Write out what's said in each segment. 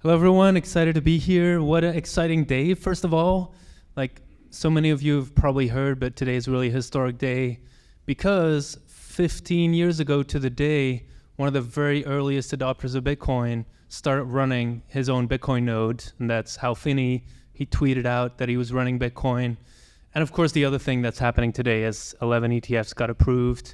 Hello, everyone. Excited to be here. What an exciting day, first of all. Like so many of you have probably heard, but today is really a historic day because 15 years ago to the day, one of the very earliest adopters of Bitcoin started running his own Bitcoin node, and that's Hal Finney. He tweeted out that he was running Bitcoin. And of course, the other thing that's happening today is 11 ETFs got approved,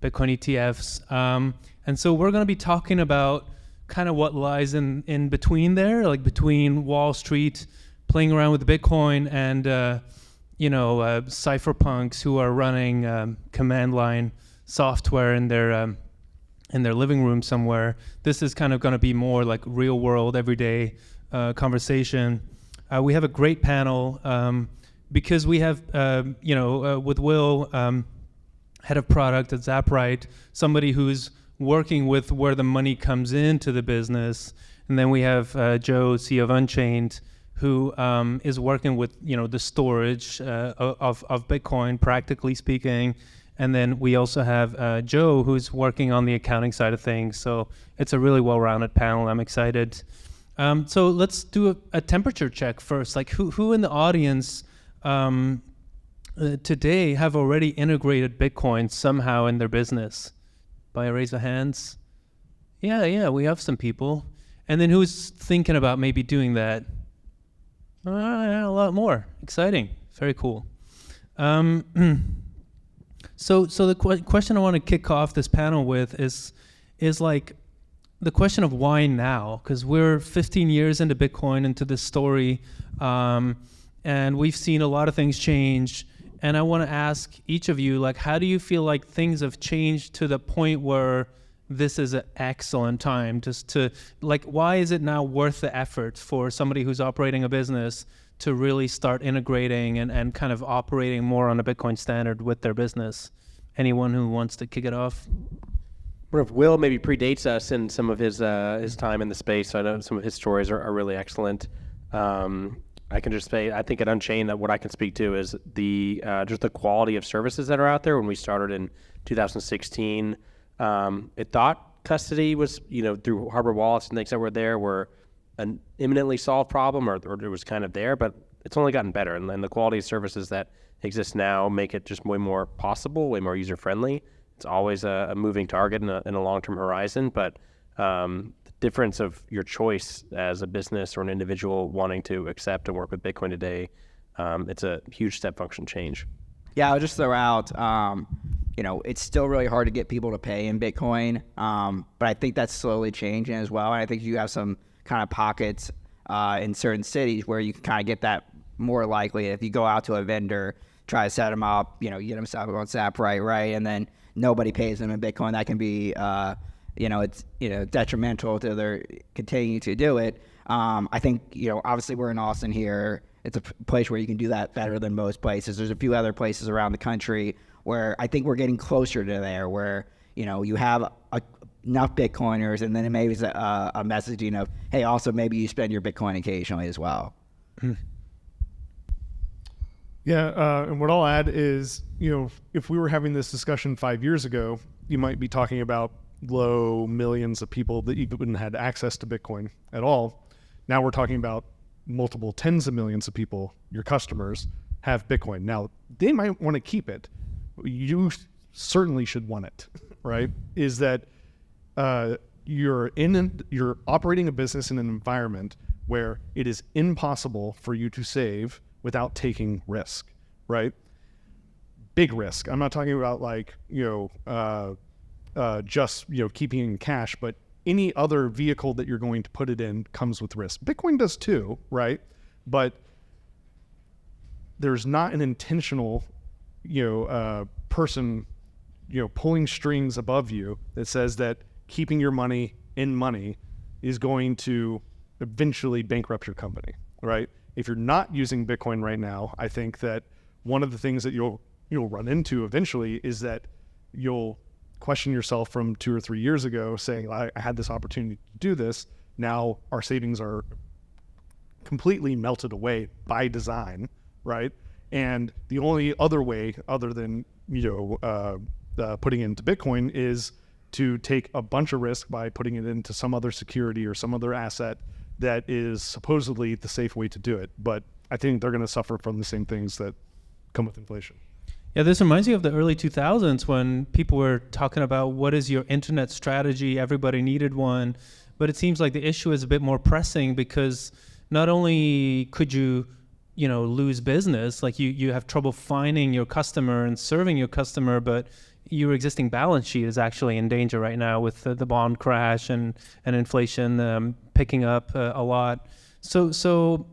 Bitcoin ETFs. And so we're going to be talking about kind of what lies in between there, like between Wall Street playing around with Bitcoin and cypherpunks who are running command line software in their living room somewhere. This is kind of going to be more like real world, everyday conversation. We have a great panel because we have with Will, head of product at Zaprite, somebody who's working with where the money comes into the business. And then we have Joe, CEO of Unchained, who is working with the storage of Bitcoin, practically speaking. And then we also have Joe, who's working on the accounting side of things. So it's a really well-rounded panel. I'm excited. So let's do a temperature check first. Like who in the audience today have already integrated Bitcoin somehow in their business? By a raise of hands? Yeah, we have some people. And then who's thinking about maybe doing that? A lot more. Exciting. Very cool. So the question I want to kick off this panel with is like the question of why now? Because we're 15 years into Bitcoin, into this story, and we've seen a lot of things change. And I want to ask each of you, like, how do you feel like things have changed to the point where this is an excellent time just to, like, why is it now worth the effort for somebody who's operating a business to really start integrating and kind of operating more on a Bitcoin standard with their business? Anyone who wants to kick it off? What if Will maybe predates us in some of his time in the space? So I know some of his stories are really excellent. I can just say, I think at Unchained, that what I can speak to is the just the quality of services that are out there. When we started in 2016, it thought custody was, through hardware wallets and things that were there were an imminently solved problem, or it was kind of there, but it's only gotten better. And the quality of services that exist now make it just way more possible, way more user-friendly. It's always a moving target in a long-term horizon, but the difference of your choice as a business or an individual wanting to accept and work with Bitcoin today, it's a huge step function change. Yeah, I'll just throw out, it's still really hard to get people to pay in Bitcoin, but I think that's slowly changing as well. And I think you have some kind of pockets in certain cities where you can kind of get that more likely. If you go out to a vendor, try to set them up, you get them set up on Zaprite, right? And then nobody pays them in Bitcoin. That can be, it's detrimental to their continuing to do it. I think obviously we're in Austin here. It's a place where you can do that better than most places. There's a few other places around the country where I think we're getting closer to there, where you have enough Bitcoiners, and then it maybe is a messaging of, hey, also maybe you spend your Bitcoin occasionally as well. Yeah, and what I'll add is, if we were having this discussion 5 years ago, you might be talking about low millions of people that even had access to Bitcoin at all. Now we're talking about multiple tens of millions of people, your customers, have Bitcoin. Now, they might want to keep it. You certainly should want it, right? Is that you're operating a business in an environment where it is impossible for you to save without taking risk, right? Big risk. I'm not talking about like, just keeping it in cash, but any other vehicle that you're going to put it in comes with risk. Bitcoin does too, right? But there's not an intentional person pulling strings above you that says that keeping your money in money is going to eventually bankrupt your company, right? If you're not using Bitcoin right now, I think that one of the things that you'll run into eventually is that you'll question yourself from 2 or 3 years ago saying, I had this opportunity to do this. Now our savings are completely melted away by design, right? And the only other way other than, putting it into Bitcoin is to take a bunch of risk by putting it into some other security or some other asset that is supposedly the safe way to do it. But I think they're going to suffer from the same things that come with inflation. Yeah, this reminds me of the early 2000s when people were talking about what is your internet strategy. Everybody needed one. But it seems like the issue is a bit more pressing because not only could you lose business, like you have trouble finding your customer and serving your customer, but your existing balance sheet is actually in danger right now with the bond crash and inflation picking up a lot. So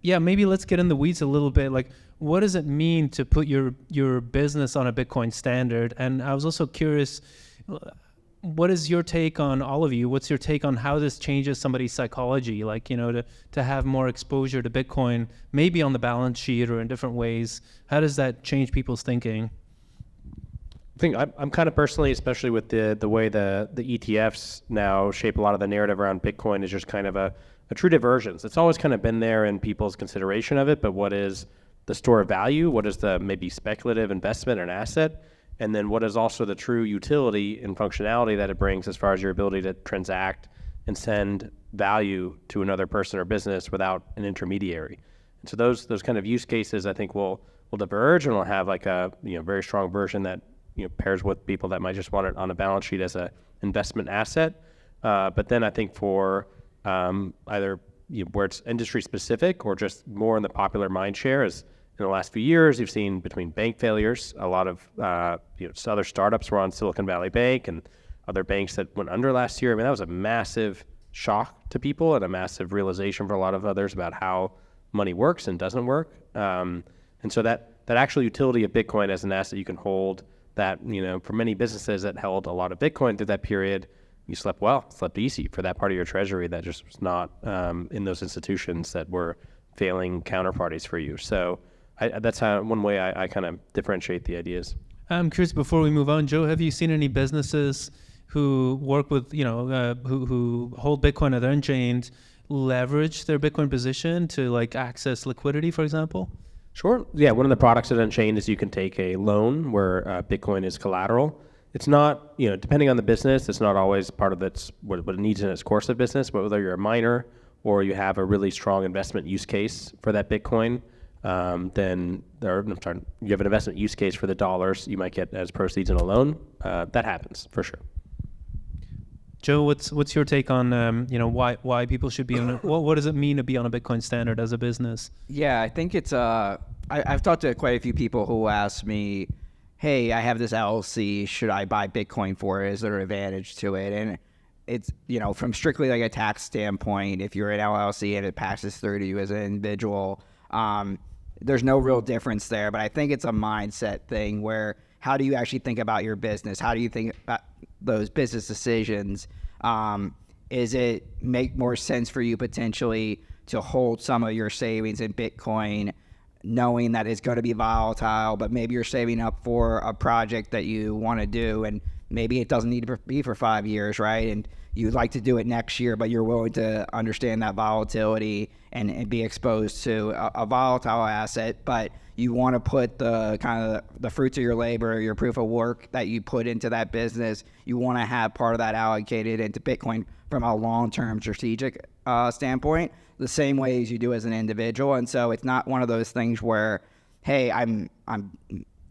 yeah, maybe let's get in the weeds a little bit. Like, what does it mean to put your business on a Bitcoin standard? And I was also curious, what is your take on all of you? What's your take on how this changes somebody's psychology? Like, to have more exposure to Bitcoin, maybe on the balance sheet or in different ways. How does that change people's thinking? I think I'm kind of personally, especially with the way the ETFs now shape a lot of the narrative around Bitcoin, is just kind of a true divergence. It's always kind of been there in people's consideration of it, but what is the store of value? What is the maybe speculative investment or an asset? And then what is also the true utility and functionality that it brings as far as your ability to transact and send value to another person or business without an intermediary. And so those kind of use cases, I think, will diverge, and we'll have like a very strong version that pairs with people that might just want it on a balance sheet as a investment asset. But then I think for either where it's industry specific or just more in the popular mind share, is in the last few years, you've seen between bank failures, a lot of other startups were on Silicon Valley Bank and other banks that went under last year. I mean, that was a massive shock to people and a massive realization for a lot of others about how money works and doesn't work. And so that actual utility of Bitcoin as an asset you can hold, that for many businesses that held a lot of Bitcoin through that period, you slept easy for that part of your treasury that just was not in those institutions that were failing counterparties for you. So that's one way I kind of differentiate the ideas. I'm curious, before we move on, Joe, have you seen any businesses who work with, who hold Bitcoin at Unchained, leverage their Bitcoin position to access liquidity, for example? Sure. Yeah, one of the products at Unchained is you can take a loan where Bitcoin is collateral. It's not, depending on the business, it's not always part of what it needs in its course of business, but whether you're a miner or you have a really strong investment use case for that Bitcoin, then you have an investment use case for the dollars you might get as proceeds in a loan. That happens for sure. Joe, what's your take on why people should be on it? What does it mean to be on a Bitcoin standard as a business? Yeah, I think it's I've talked to quite a few people who ask me, hey, I have this LLC, should I buy Bitcoin for it? Is there an advantage to it? And it's, from strictly a tax standpoint, if you're an LLC and it passes through to you as an individual, there's no real difference there. But I think it's a mindset thing where, how do you actually think about your business? How do you think about those business decisions? Is it make more sense for you potentially to hold some of your savings in Bitcoin, knowing that it's going to be volatile, but maybe you're saving up for a project that you want to do, and maybe it doesn't need to be for 5 years, right? And you'd like to do it next year, but you're willing to understand that volatility and be exposed to a volatile asset, but you want to put the kind of the fruits of your labor, your proof of work that you put into that business, you want to have part of that allocated into Bitcoin from a long-term strategic standpoint, the same way as you do as an individual. And so it's not one of those things where, hey, I'm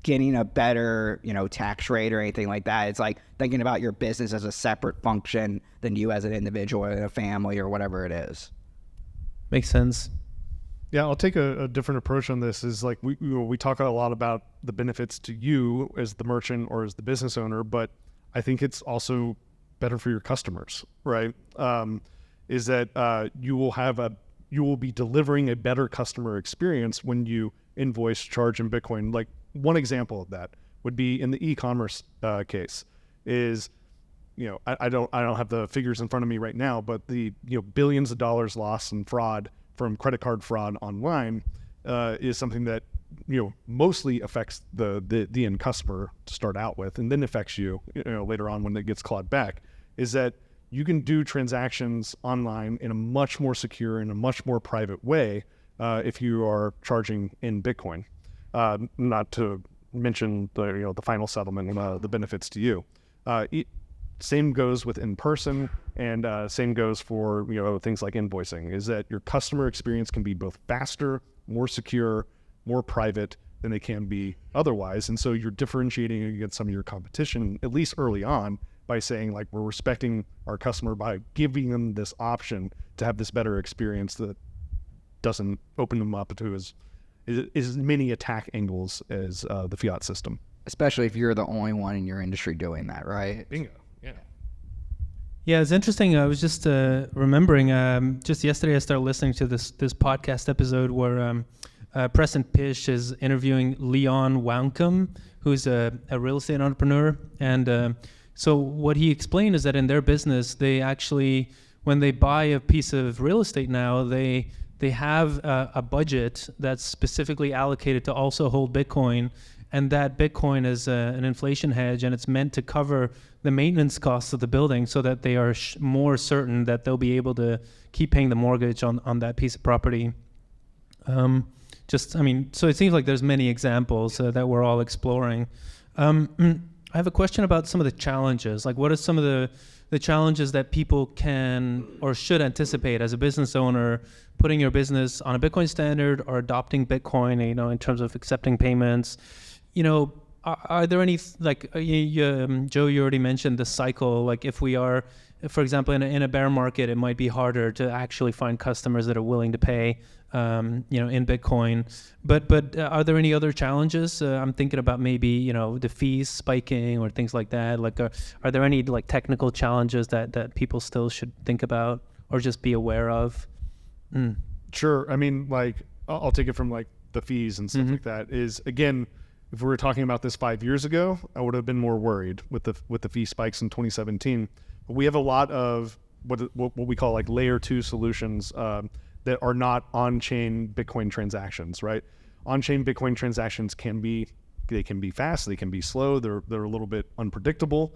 getting a better, tax rate or anything like that. It's like thinking about your business as a separate function than you as an individual in a family or whatever it is. Makes sense. Yeah, I'll take a different approach on this. Is like we talk a lot about the benefits to you as the merchant or as the business owner, but I think it's also better for your customers, right? Is that you will be delivering a better customer experience when you invoice, charge in Bitcoin. Like one example of that would be in the e-commerce case. Is I don't have the figures in front of me right now, but the billions of dollars lost in fraud from credit card fraud online is something that mostly affects the end customer to start out with, and then affects you later on when it gets clawed back. Is that you can do transactions online in a much more secure and a much more private way if you are charging in Bitcoin. Not to mention the final settlement and the benefits to you. Same goes with in-person, and same goes for things like invoicing, is that your customer experience can be both faster, more secure, more private than they can be otherwise. And so you're differentiating against some of your competition, at least early on, by saying like, we're respecting our customer by giving them this option to have this better experience that doesn't open them up to as many attack angles as the fiat system. Especially if you're the only one in your industry doing that, right? Bingo. Yeah. Yeah, it's interesting. I was just remembering, just yesterday I started listening to this podcast episode where Preston Pish is interviewing Leon Wauncom, who's a real estate entrepreneur. And so what he explained is that in their business, they actually, when they buy a piece of real estate now, they have a budget that's specifically allocated to also hold Bitcoin. And that Bitcoin is an inflation hedge, and it's meant to cover the maintenance costs of the building so that they are more certain that they'll be able to keep paying the mortgage on that piece of property. So it seems like there's many examples that we're all exploring. I have a question about some of the challenges. Like, what are some of the challenges that people can or should anticipate as a business owner putting your business on a Bitcoin standard or adopting Bitcoin, in terms of accepting payments? Are there any, like, Joe, you already mentioned the cycle. Like, if we are, for example, in a bear market, it might be harder to actually find customers that are willing to pay, in Bitcoin. But are there any other challenges? I'm thinking about maybe, the fees spiking or things like that. Like, are there any like technical challenges that people still should think about or just be aware of? Sure. I mean, like, I'll take it from like the fees and stuff like that. Is, again, if we were talking about this 5 years ago, I would have been more worried with the fee spikes in 2017. But we have a lot of what we call like layer 2 solutions that are not on-chain Bitcoin transactions, right? On-chain Bitcoin transactions can be fast, they can be slow, they're a little bit unpredictable,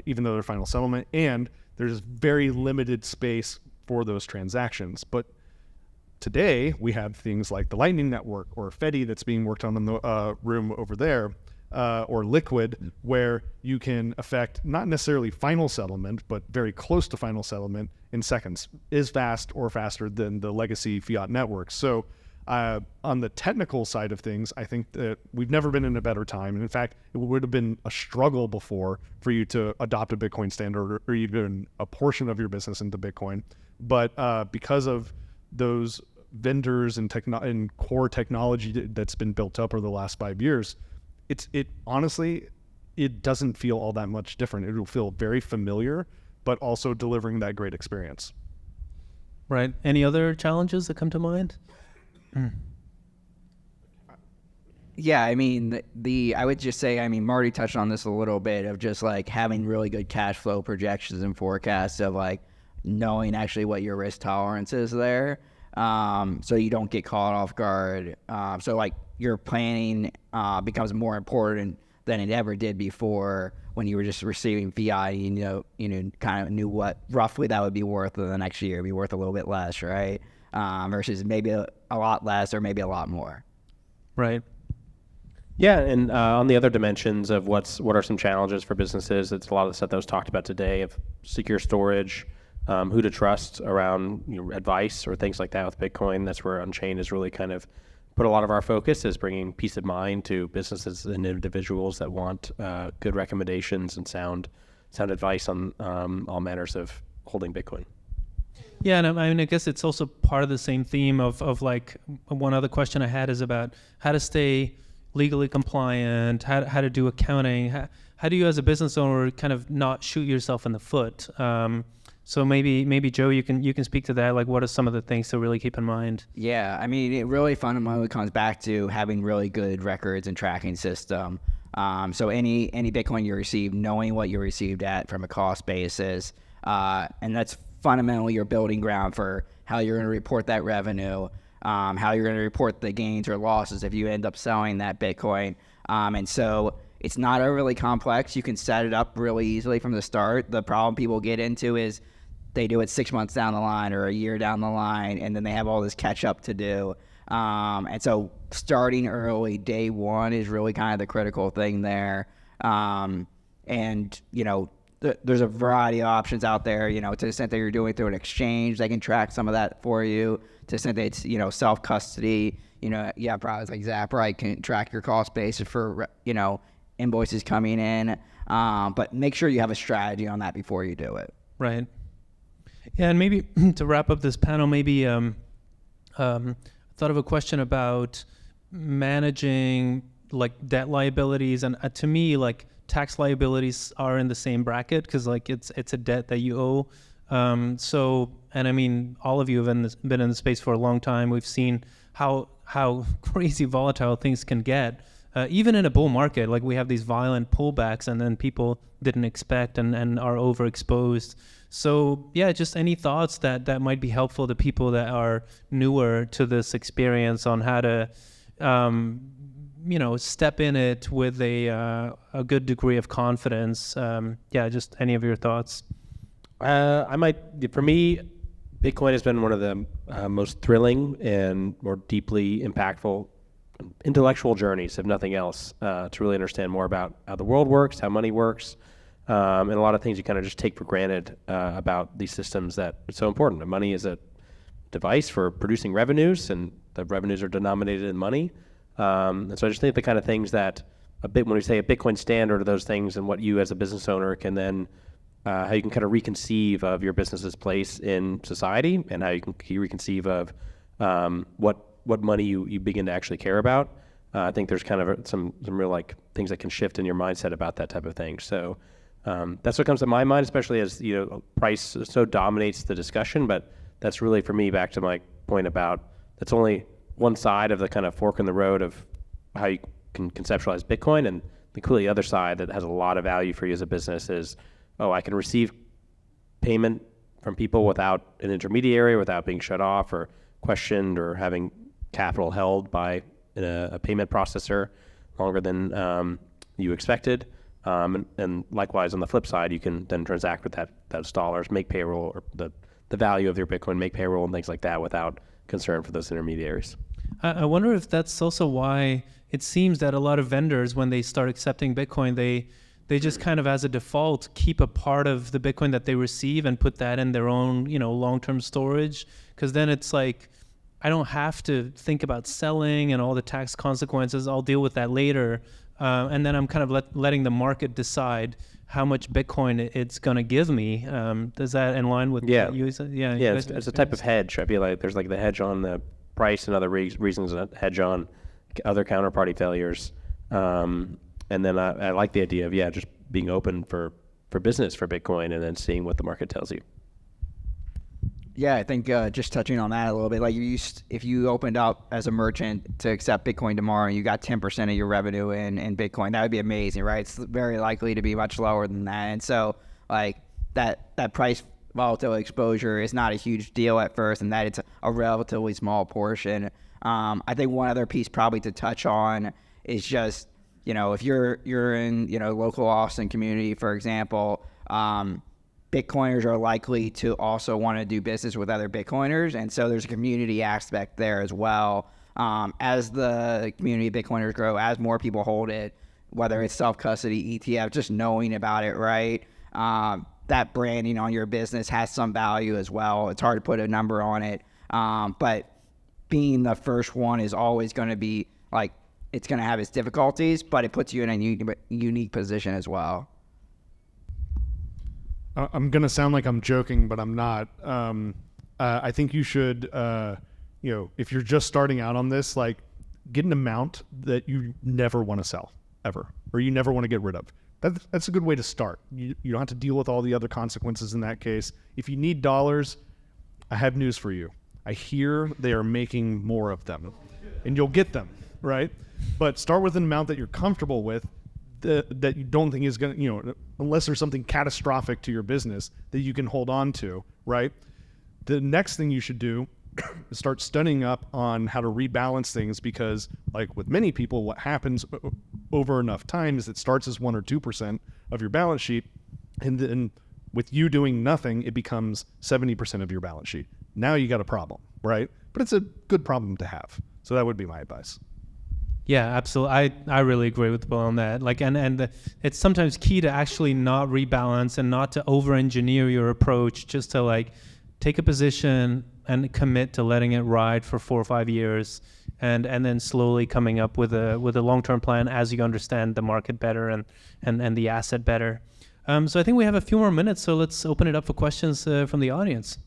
even though they're final settlement, and there's very limited space for those transactions. But today, we have things like the Lightning Network or Fedi that's being worked on in the room over there, or Liquid, where you can affect not necessarily final settlement, but very close to final settlement in seconds, is fast or faster than the legacy fiat networks. So on the technical side of things, I think that we've never been in a better time. And in fact, it would have been a struggle before for you to adopt a Bitcoin standard or even a portion of your business into Bitcoin. But because of those vendors and core technology that's been built up over the last 5 years, it honestly, it doesn't feel all that much different. It will feel very familiar, but also delivering that great experience. Right. Any other challenges that come to mind? Yeah, I mean, I would just say, Marty touched on this a little bit, of just like having really good cash flow projections and forecasts, of like knowing actually what your risk tolerance is there, so you don't get caught off guard. So like your planning becomes more important than it ever did before, when you were just receiving fiat. Kind of knew what roughly that would be worth the next year. It'd be worth a little bit less, right? Versus maybe a lot less or maybe a lot more. Right. Yeah, and on the other dimensions of what are some challenges for businesses, it's a lot of the stuff that was talked about today, of secure storage, who to trust around advice or things like that with Bitcoin. That's where Unchained has really kind of put a lot of our focus, is bringing peace of mind to businesses and individuals that want good recommendations and sound advice on all manners of holding Bitcoin. Yeah, and I guess it's also part of the same theme of like, one other question I had is about how to stay legally compliant, how to do accounting. How do you, as a business owner, kind of not shoot yourself in the foot? So maybe Joe, you can speak to that. Like, what are some of the things to really keep in mind? Yeah, I mean, it really fundamentally comes back to having really good records and tracking system. So any Bitcoin you receive, knowing what you received at from a cost basis, and that's fundamentally your building ground for how you're going to report that revenue, how you're going to report the gains or losses if you end up selling that Bitcoin. And so it's not overly complex. You can set it up really easily from the start. The problem people get into is they do it 6 months down the line or a year down the line, and then they have all this catch up to do. And so starting early, day one, is really kind of the critical thing there. And there's a variety of options out there, to the extent that you're doing it through an exchange, they can track some of that for you. To the extent that it's, self-custody, products like Zaprite can track your cost basis for, invoices coming in. But make sure you have a strategy on that before you do it. Right. Yeah, and maybe to wrap up this panel, maybe thought of a question about managing like debt liabilities, and to me, like tax liabilities are in the same bracket because like it's a debt that you owe. And I mean, all of you have been in the space for a long time. We've seen how crazy volatile things can get. Even in a bull market, like we have these violent pullbacks and then people didn't expect and are overexposed. So yeah, just any thoughts that might be helpful to people that are newer to this experience on how to, step in it with a good degree of confidence. Just any of your thoughts. For me, Bitcoin has been one of the most thrilling and more deeply impactful intellectual journeys, if nothing else, to really understand more about how the world works, how money works, and a lot of things you kind of just take for granted about these systems that are so important. And money is a device for producing revenues, and the revenues are denominated in money. And so I just think the kind of things that when we say a Bitcoin standard are those things, and what you as a business owner can then how you can kind of reconceive of your business's place in society, and how you can reconceive of what money you begin to actually care about. I think there's kind of some real like things that can shift in your mindset about that type of thing. So that's what comes to my mind, especially as price so dominates the discussion. But that's really, for me, back to my point about that's only one side of the kind of fork in the road of how you can conceptualize Bitcoin, and the clearly other side that has a lot of value for you as a business is, I can receive payment from people without an intermediary, without being shut off or questioned or having capital held by a payment processor longer than you expected. And likewise, on the flip side, you can then transact with those dollars, make payroll, or the value of your Bitcoin, make payroll and things like that without concern for those intermediaries. I wonder if that's also why it seems that a lot of vendors, when they start accepting Bitcoin, they just kind of as a default keep a part of the Bitcoin that they receive and put that in their own, long-term storage. Because then it's like, I don't have to think about selling and all the tax consequences. I'll deal with that later. And then I'm kind of letting the market decide how much Bitcoin it's going to give me. Does that in line with what you said? Yeah, it's a type of hedge. I feel like there's like the hedge on the price and other reasons, a hedge on other counterparty failures. And then I like the idea of, just being open for business for Bitcoin and then seeing what the market tells you. Yeah, I think just touching on that a little bit, like if you opened up as a merchant to accept Bitcoin tomorrow and you got 10% of your revenue in Bitcoin, that would be amazing, right? It's very likely to be much lower than that. And so like that price volatility exposure is not a huge deal at first, and that it's a relatively small portion. I think one other piece probably to touch on is just, if you're in, local Austin community, for example, Bitcoiners are likely to also want to do business with other Bitcoiners. And so there's a community aspect there as well. As the community of Bitcoiners grow, as more people hold it, whether it's self-custody, ETF, just knowing about it, right? That branding on your business has some value as well. It's hard to put a number on it. But being the first one is always going to be like, it's going to have its difficulties, but it puts you in a unique position as well. I'm going to sound like I'm joking, but I'm not. I think you should, if you're just starting out on this, like get an amount that you never want to sell ever, or you never want to get rid of. That's a good way to start. You don't have to deal with all the other consequences in that case. If you need dollars, I have news for you. I hear they are making more of them, and you'll get them, right? But start with an amount that you're comfortable with, that you don't think is going to, unless there's something catastrophic to your business that you can hold on to, right? The next thing you should do is start studying up on how to rebalance things, because like with many people, what happens over enough time is it starts as 1 or 2% of your balance sheet. And then with you doing nothing, it becomes 70% of your balance sheet. Now you got a problem, right? But it's a good problem to have. So that would be my advice. Yeah, absolutely. I really agree with Bill on that. Like, it's sometimes key to actually not rebalance and not to over-engineer your approach, just to like take a position and commit to letting it ride for 4 or 5 years, and then slowly coming up with a long-term plan as you understand the market better and the asset better. So I think we have a few more minutes, so let's open it up for questions from the audience.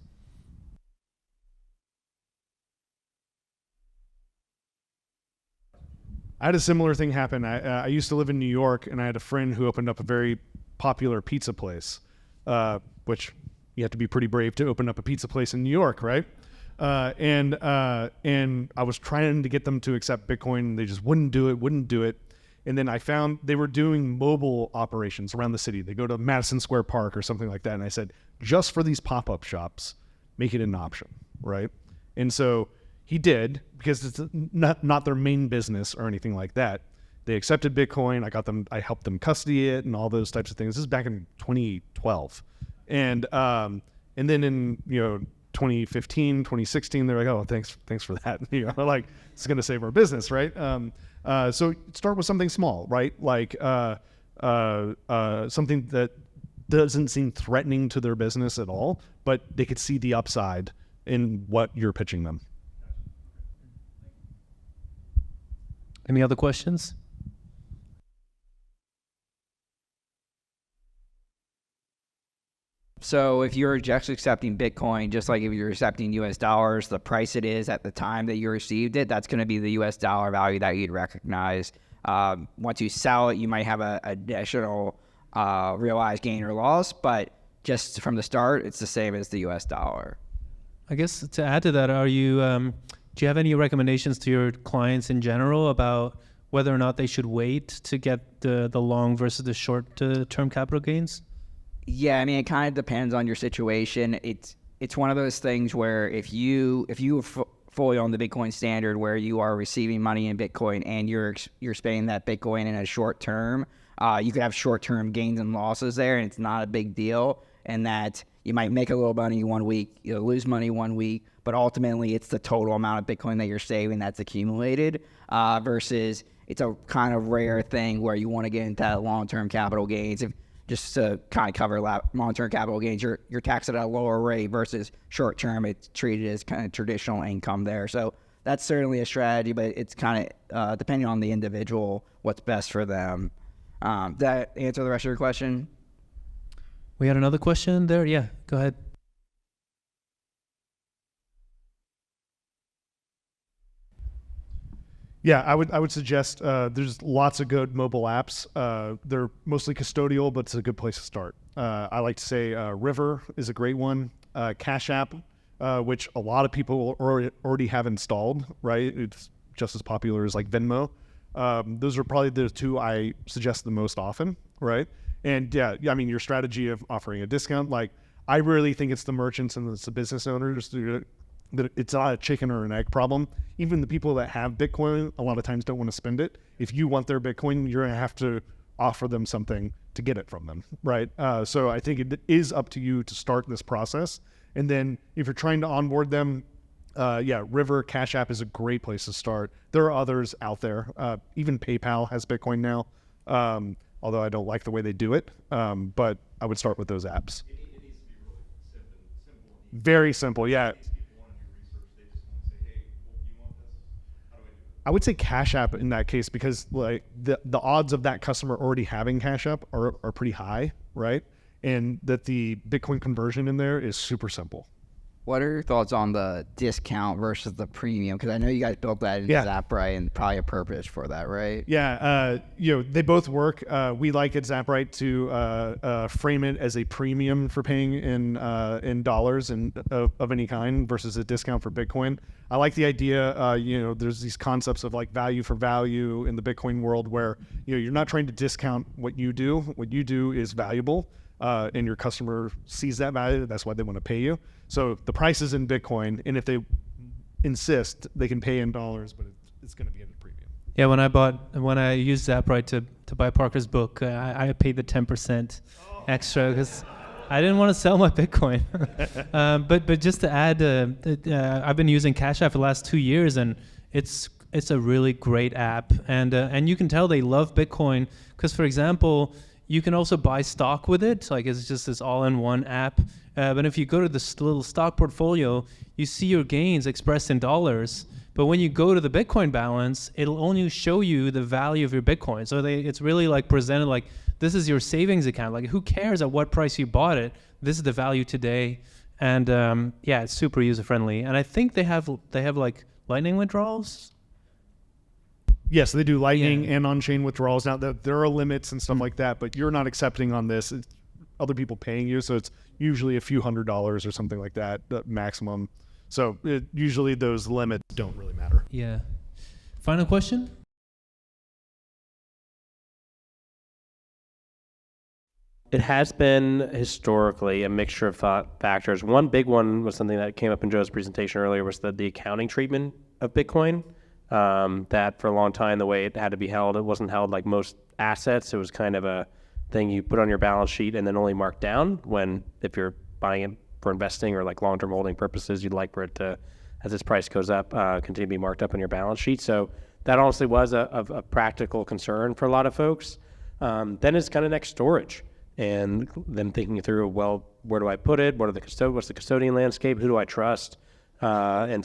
I had a similar thing happen. I used to live in New York, and I had a friend who opened up a very popular pizza place, which you have to be pretty brave to open up a pizza place in New York, right? And I was trying to get them to accept Bitcoin, and they just wouldn't do it. And then I found they were doing mobile operations around the city. They go to Madison Square Park or something like that. And I said, just for these pop-up shops, make it an option, right? And so he did, because it's not their main business or anything like that. They accepted Bitcoin. I helped them custody it and all those types of things. This is back in 2012. And then in 2015, 2016, they're like, oh, thanks for that. Like, it's going to save our business, right? So start with something small, right? Like something that doesn't seem threatening to their business at all, but they could see the upside in what you're pitching them. Any other questions? So if you're just accepting Bitcoin, just like if you're accepting US dollars, the price it is at the time that you received it, that's going to be the US dollar value that you'd recognize. Once you sell it, you might have an additional realized gain or loss, but just from the start, it's the same as the US dollar. I guess to add to that, do you have any recommendations to your clients in general about whether or not they should wait to get the long versus the short term capital gains? Yeah, I mean, it kind of depends on your situation. It's one of those things where if you fully on the Bitcoin standard, where you are receiving money in Bitcoin and you're spending that Bitcoin in a short term, you could have short term gains and losses there, and it's not a big deal. And that you might make a little money 1 week, you'll lose money 1 week, but ultimately it's the total amount of Bitcoin that you're saving that's accumulated. Versus it's a kind of rare thing where you want to get into that long term capital gains. Just to kind of cover long-term capital gains, you're taxed at a lower rate versus short-term. It's treated as kind of traditional income there. So that's certainly a strategy, but it's kind of depending on the individual, what's best for them. Did that answer the rest of your question? We had another question there. Yeah, go ahead. Yeah, I would suggest there's lots of good mobile apps. They're mostly custodial, but it's a good place to start. I like to say River is a great one. Cash App, which a lot of people already have installed, right? It's just as popular as like Venmo. Those are probably the two I suggest the most often, right? And yeah, I mean, your strategy of offering a discount, like I really think it's the merchants and it's the business owners that it's not a chicken or an egg problem. Even the people that have Bitcoin a lot of times don't want to spend it. If you want their Bitcoin, you're going to have to offer them something to get it from them, right? So I think it is up to you to start this process. And then if you're trying to onboard them, River, Cash App is a great place to start. There are others out there. Even PayPal has Bitcoin now, although I don't like the way they do it. But I would start with those apps. It needs to be really simple. Very simple, yeah. I would say Cash App in that case, because like the odds of that customer already having Cash App are pretty high, right? And that the Bitcoin conversion in there is super simple. What are your thoughts on the discount versus the premium? Because I know you guys built that into Zaprite and probably a purpose for that, right? Yeah, they both work. We like at Zaprite to frame it as a premium for paying in dollars and of any kind versus a discount for Bitcoin. I like the idea. There's these concepts of like value for value in the Bitcoin world where you're not trying to discount what you do. What you do is valuable. And your customer sees that value, that's why they want to pay you. So the price is in Bitcoin, and if they insist, they can pay in dollars, but it's going to be at a premium. Yeah, when I used Zaprite to buy Parker's book, I paid the 10% extra because I didn't want to sell my Bitcoin. But just to add, I've been using Cash App for the last 2 years, and it's it's a really great app, and you can tell they love Bitcoin because, for example, you can also buy stock with it. Like it's just this all-in-one app. But if you go to this little stock portfolio, you see your gains expressed in dollars. But when you go to the Bitcoin balance, it'll only show you the value of your Bitcoin. So it's really like presented like this is your savings account. Like who cares at what price you bought it? This is the value today. And yeah, it's super user-friendly. And I think they have like Lightning withdrawals. Yes, they do Lightning Yeah. and on-chain withdrawals. Now, there are limits and stuff like that, but you're not accepting on this. It's other people paying you, so it's usually a few $100s or something like that, the maximum. So usually those limits don't really matter. Yeah. Final question? It has been historically a mixture of factors. One big one was something that came up in Joe's presentation earlier was the accounting treatment of Bitcoin. That for a long time, the way it had to be held, it wasn't held like most assets. It was kind of a thing you put on your balance sheet and then only mark down when, if you're buying it for investing or like long-term holding purposes, you'd like for it to, as its price goes up, continue to be marked up on your balance sheet. So that honestly was a practical concern for a lot of folks. Then it's kind of next storage. And then thinking through, well, where do I put it? What's the custodian landscape? Who do I trust? And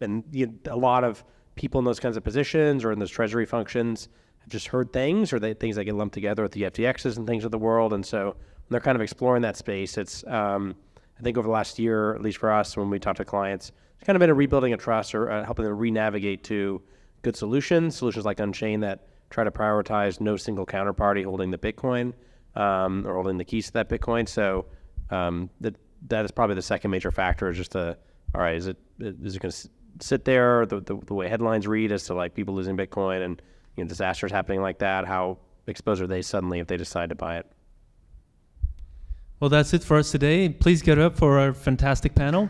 a lot of people in those kinds of positions or in those treasury functions have just heard things or things that get lumped together with the FTXs and things of the world. And so when they're kind of exploring that space, it's, I think over the last year, at least for us, when we talk to clients, it's kind of been a rebuilding of trust or helping them re-navigate to good solutions like Unchained that try to prioritize no single counterparty holding the Bitcoin or holding the keys to that Bitcoin. So that is probably the second major factor is just all right, is it going to sit there the way headlines read as to like people losing Bitcoin and disasters happening like that? How exposed are they suddenly if they decide to buy it? Well, that's it for us today. Please get up for our fantastic panel.